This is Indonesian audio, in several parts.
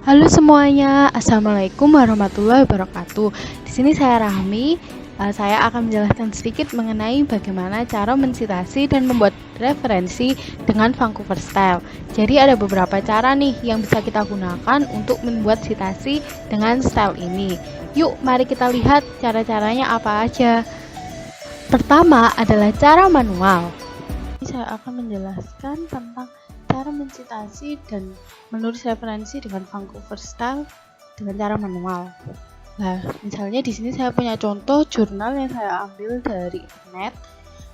Halo semuanya, Assalamualaikum warahmatullahi wabarakatuh. Di sini saya Rahmi. Saya akan menjelaskan sedikit mengenai bagaimana cara mensitasi dan membuat referensi dengan Vancouver Style. Jadi ada beberapa cara nih yang bisa kita gunakan untuk membuat citasi dengan style ini. Yuk, mari kita lihat cara-caranya apa aja. Pertama adalah cara manual. Saya akan menjelaskan tentang cara mensitasi dan menulis referensi dengan Vancouver Style dengan cara manual. Nah, misalnya di sini saya punya contoh jurnal yang saya ambil dari internet.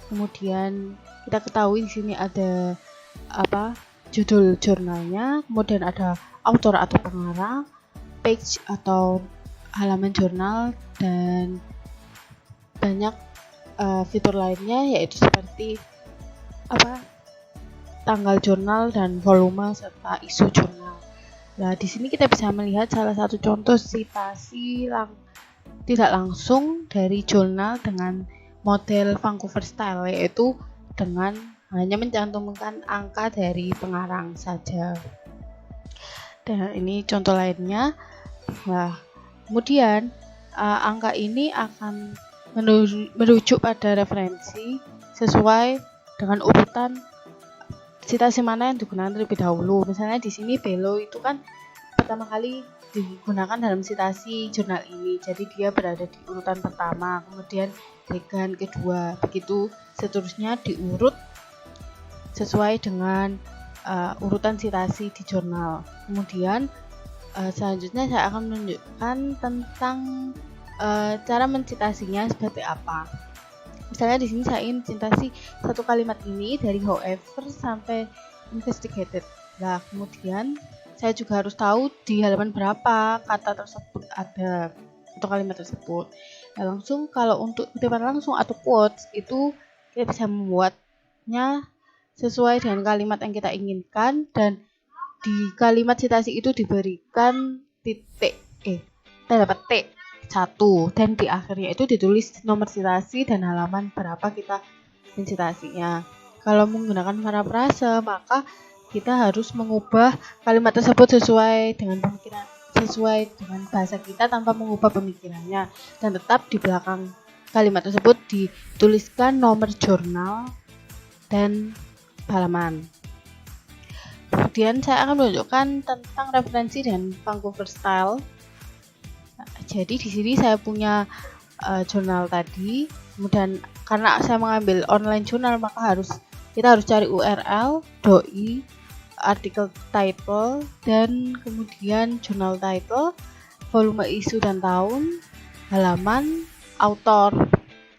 Kemudian kita ketahui di sini ada judul jurnalnya, kemudian ada author atau pengarang, page atau halaman jurnal, dan banyak fitur lainnya yaitu seperti tanggal jurnal dan volume serta isu jurnal. Nah, di sini kita bisa melihat salah satu contoh citasi tidak langsung dari jurnal dengan model Vancouver Style, yaitu dengan hanya mencantumkan angka dari pengarang saja. Dan ini contoh lainnya. Nah, kemudian angka ini akan merujuk pada referensi sesuai dengan urutan citasi mana yang digunakan terlebih dahulu. Misalnya di sini Bello itu kan pertama kali digunakan dalam citasi jurnal ini, jadi dia berada di urutan pertama, kemudian Degan kedua, begitu seterusnya diurut sesuai dengan urutan citasi di jurnal. Kemudian selanjutnya saya akan menunjukkan tentang cara mencitasinya seperti apa. Misalnya di sini saya ingin citasi satu kalimat ini dari however sampai investigated. Nah, kemudian saya juga harus tahu di halaman berapa kata tersebut ada atau kalimat tersebut. Nah, langsung kalau untuk kutipan langsung atau quotes itu kita bisa membuatnya sesuai dengan kalimat yang kita inginkan, dan di kalimat citasi itu diberikan tanda petik 1, dan di akhirnya itu ditulis nomor citasi dan halaman berapa kita mencitasinya. Kalau menggunakan parafrase, maka kita harus mengubah kalimat tersebut sesuai dengan bahasa kita tanpa mengubah pemikirannya, dan tetap di belakang kalimat tersebut dituliskan nomor jurnal dan halaman. Kemudian saya akan menunjukkan tentang referensi dan Vancouver Style. Jadi di sini saya punya jurnal tadi, kemudian karena saya mengambil online jurnal maka kita harus cari URL, doi, artikel title, dan kemudian jurnal title, volume isu dan tahun, halaman, author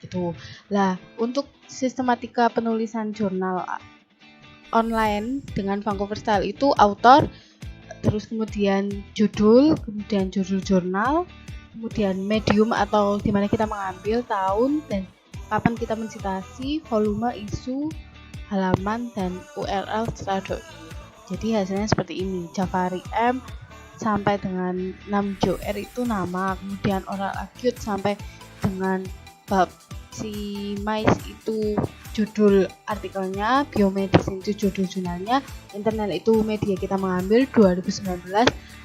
gitu. Nah, untuk sistematika penulisan jurnal online dengan Vancouver Style itu author, terus kemudian judul, kemudian judul jurnal, kemudian medium atau dimana kita mengambil tahun dan kapan kita mencitasi, volume, isu, halaman, dan URL serta doi. Jadi hasilnya seperti ini. Jafari M sampai dengan Namjoer itu nama, kemudian oral acute sampai dengan bab si mais itu judul artikelnya, biomedicine itu judul jurnalnya, internal itu media kita mengambil 2019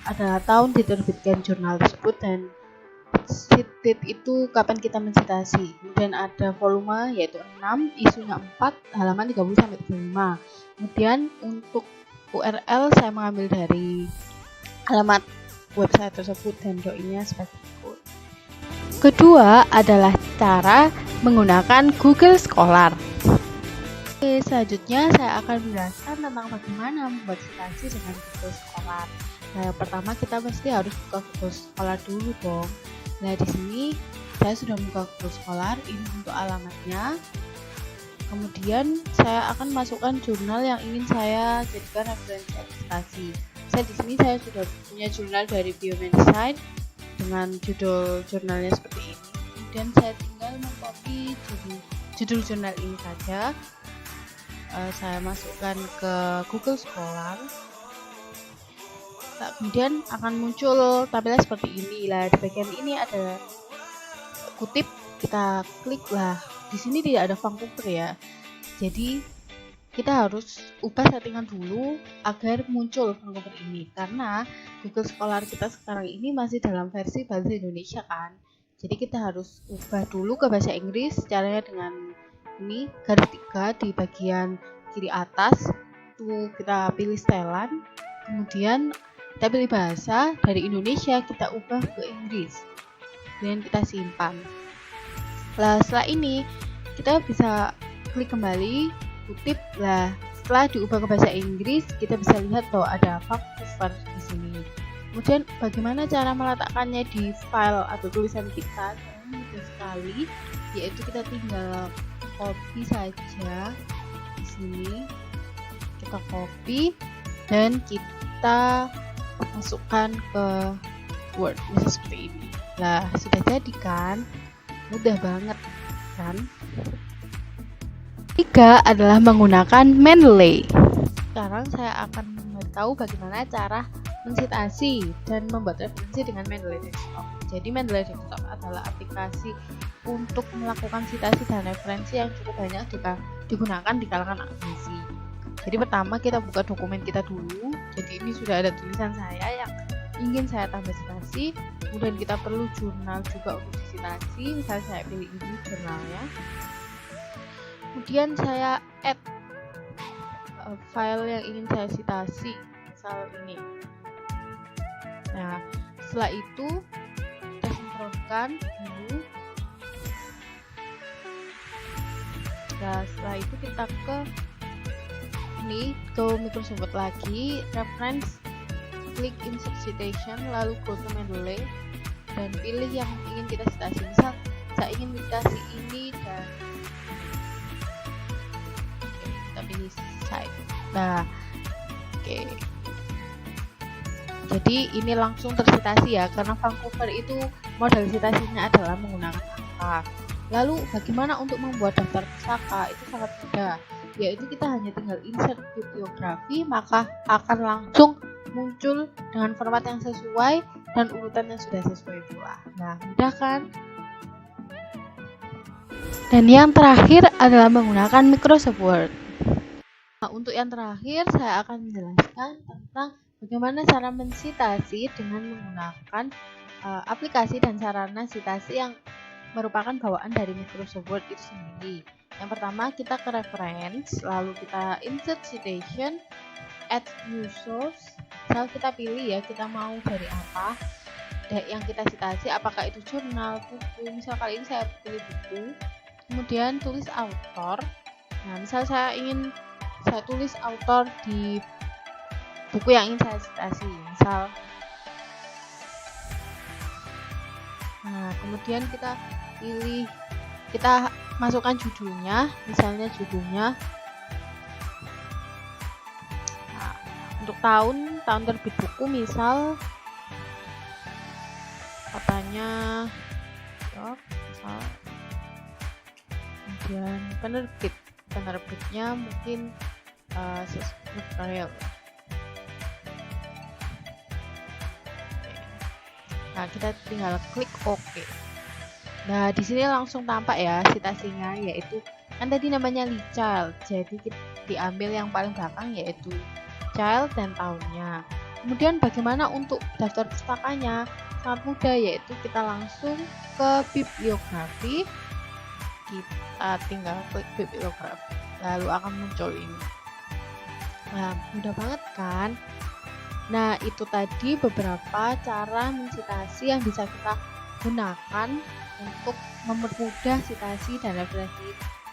adalah tahun diterbitkan jurnal tersebut, dan date itu kapan kita mencitasi. Kemudian ada volume yaitu 6, isunya 4, halaman 30 sampai 35. Kemudian untuk URL saya mengambil dari alamat website tersebut dan doi-nya seperti berikut. Kedua adalah cara menggunakan Google Scholar. Oke, selanjutnya saya akan menjelaskan tentang bagaimana membuat citasi dengan Google Scholar. Nah, yang pertama kita pasti harus buka Google Scholar dulu dong. Nah, di sini saya sudah buka Google Scholar, ini untuk alamatnya. Kemudian saya akan masukkan jurnal yang ingin saya jadikan referensi citasi. Saya di sini saya sudah punya jurnal dari Biomedicine dengan judul jurnalnya seperti ini. Kemudian saya tinggal mengcopy judul jurnal ini saja. Saya masukkan ke Google Scholar. Nah, kemudian akan muncul tampilan seperti ini. Lah, di bagian ini ada kutip, kita klik lah. Di sini tidak ada Vancouver ya. Jadi kita harus ubah settingan dulu agar muncul Vancouver ini, karena Google Scholar kita sekarang ini masih dalam versi bahasa Indonesia kan. Jadi kita harus ubah dulu ke bahasa Inggris. Caranya dengan ini garis 3 di bagian kiri atas tuh, kita pilih setelan, kemudian kita pilih bahasa dari Indonesia, kita ubah ke Inggris, dan kita simpan. Nah, setelah ini kita bisa klik kembali, kutip. Lah, setelah diubah ke bahasa Inggris, kita bisa lihat bahwa ada Vancouver di sini. Kemudian bagaimana cara meletakkannya di file atau tulisan kita? Caranya mudah sekali, yaitu kita tinggal copy saja di sini. Kita copy dan kita masukkan ke Word seperti ini. Nah, sudah jadi kan? Mudah banget kan? 3 adalah menggunakan Mendeley. Sekarang saya akan memberitahu bagaimana cara mensitasi dan membuat referensi dengan Mendeley Desktop. Jadi Mendeley Desktop adalah aplikasi untuk melakukan citasi dan referensi yang cukup banyak digunakan di kalangan akademisi. Jadi pertama kita buka dokumen kita dulu. Jadi ini sudah ada tulisan saya yang ingin saya tambah citasi. Kemudian kita perlu jurnal juga untuk disitasi. Misalnya saya pilih ini jurnalnya. Kemudian saya add file yang ingin saya citasi, misal ini. Nah, setelah itu kita sinkronkan dulu. Nah, setelah itu kita ke Microsoft Word lagi, reference, klik insert citation, lalu go to Mendeley dan pilih yang ingin kita citasi. Misal saya ingin citasi ini dan kita pilih site. Nah, oke. Jadi ini langsung tercitasi ya, karena Vancouver itu model citasinya adalah menggunakan angka. Lalu bagaimana untuk membuat daftar pustaka? Itu sangat mudah, yaitu kita hanya tinggal insert bibliografi, maka akan langsung muncul dengan format yang sesuai dan urutan yang sudah sesuai pula. Nah, mudah kan? Dan yang terakhir adalah menggunakan Microsoft Word. Nah, untuk yang terakhir saya akan menjelaskan tentang bagaimana cara mensitasi dengan menggunakan aplikasi dan sarana citasi yang merupakan bawaan dari Microsoft Word itu sendiri. Yang pertama, kita ke reference, lalu kita insert citation, add new source. Misal kita pilih ya, kita mau dari apa yang kita citasi, apakah itu jurnal, buku. Misal kali ini saya pilih buku. Kemudian tulis author. Nah, misal saya tulis author di buku yang ingin saya citasi, misal. Nah, kemudian kita masukkan judulnya, misalnya judulnya. Nah, untuk tahun terbit buku, misal katanya misal. Kemudian penerbitnya mungkin Israel. Nah, kita tinggal klik OK. Nah, di sini langsung tampak ya citasinya, yaitu kan tadi namanya Lee Child. Jadi kita diambil yang paling belakang yaitu child dan tahunnya. Kemudian bagaimana untuk daftar pustakanya? Sangat mudah, yaitu kita langsung ke bibliografi. Kita tinggal klik bibliografi. Lalu akan muncul ini. Nah, mudah banget kan? Nah, itu tadi beberapa cara mensitasi yang bisa kita gunakan untuk mempermudah citasi dan referensi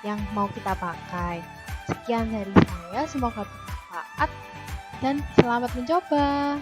yang mau kita pakai. Sekian dari saya, semoga bermanfaat dan selamat mencoba.